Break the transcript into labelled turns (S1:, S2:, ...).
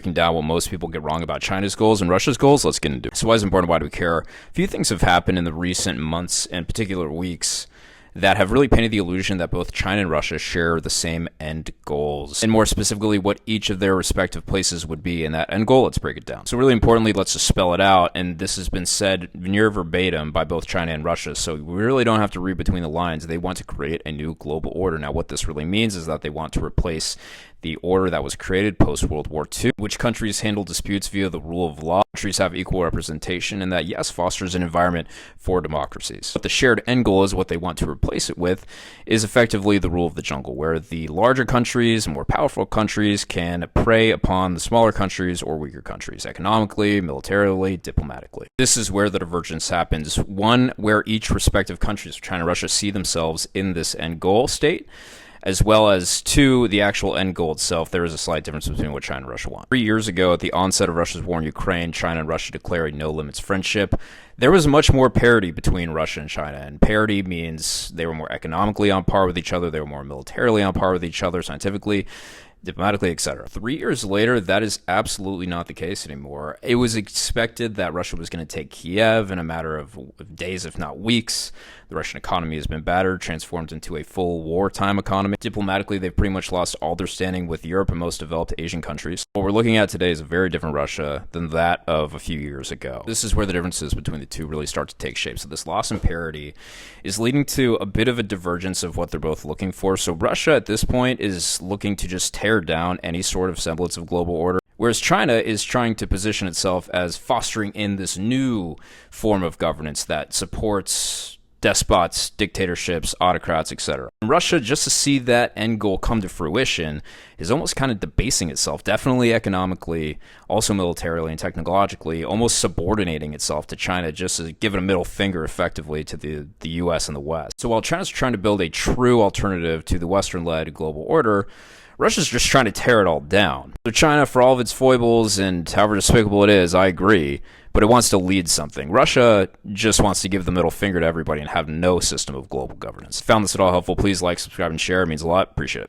S1: Breaking down what most people get wrong about China's goals and Russia's goals, let's get into it. So why is it important? Why do we care? A few things have happened in the recent months and particular weeks that have really painted the illusion that both China and Russia share the same end goals, and more specifically what each of their respective places would be in that end goal. Let's break it down. So really importantly, let's just spell it out, and this has been said near verbatim by both China and Russia, so we really don't have to read between the lines. They want to create a new global order. Now what this really means is that they want to replace the order that was created post-World War II, which countries handle disputes via the rule of law, countries have equal representation, and that, yes, fosters an environment for democracies. But the shared end goal is what they want to replace it with is effectively the rule of the jungle, where the larger countries, more powerful countries can prey upon the smaller countries or weaker countries, economically, militarily, diplomatically. This is where the divergence happens. One, where each respective countries, China and Russia, see themselves in this end goal state, as well as, two, the actual end goal itself. There is a slight difference between what China and Russia want. 3 years ago, at the onset of Russia's war in Ukraine, China and Russia declared a no-limits friendship. There was much more parity between Russia and China, and parity means they were more economically on par with each other, they were more militarily on par with each other, scientifically, diplomatically, etc. 3 years later, that is absolutely not the case anymore. It was expected that Russia was going to take Kiev in a matter of days, if not weeks. The Russian economy has been battered, transformed into a full wartime economy. Diplomatically, they've pretty much lost all their standing with Europe and most developed Asian countries. What we're looking at today is a very different Russia than that of a few years ago. This is where the differences between the two really start to take shape. So this loss in parity is leading to a bit of a divergence of what they're both looking for. So Russia at this point is looking to just tear down any sort of semblance of global order, whereas China is trying to position itself as fostering in this new form of governance that supports despots, dictatorships, autocrats, etc. Russia, just to see that end goal come to fruition, is almost kind of debasing itself, definitely economically, also militarily and technologically, almost subordinating itself to China, just to give it a middle finger effectively to the US and the West. So while China's trying to build a true alternative to the Western-led global order, Russia's just trying to tear it all down. So China, for all of its foibles and however despicable it is, I agree, but it wants to lead something. Russia just wants to give the middle finger to everybody and have no system of global governance. If you found this at all helpful, please like, subscribe, and share. It means a lot. Appreciate it.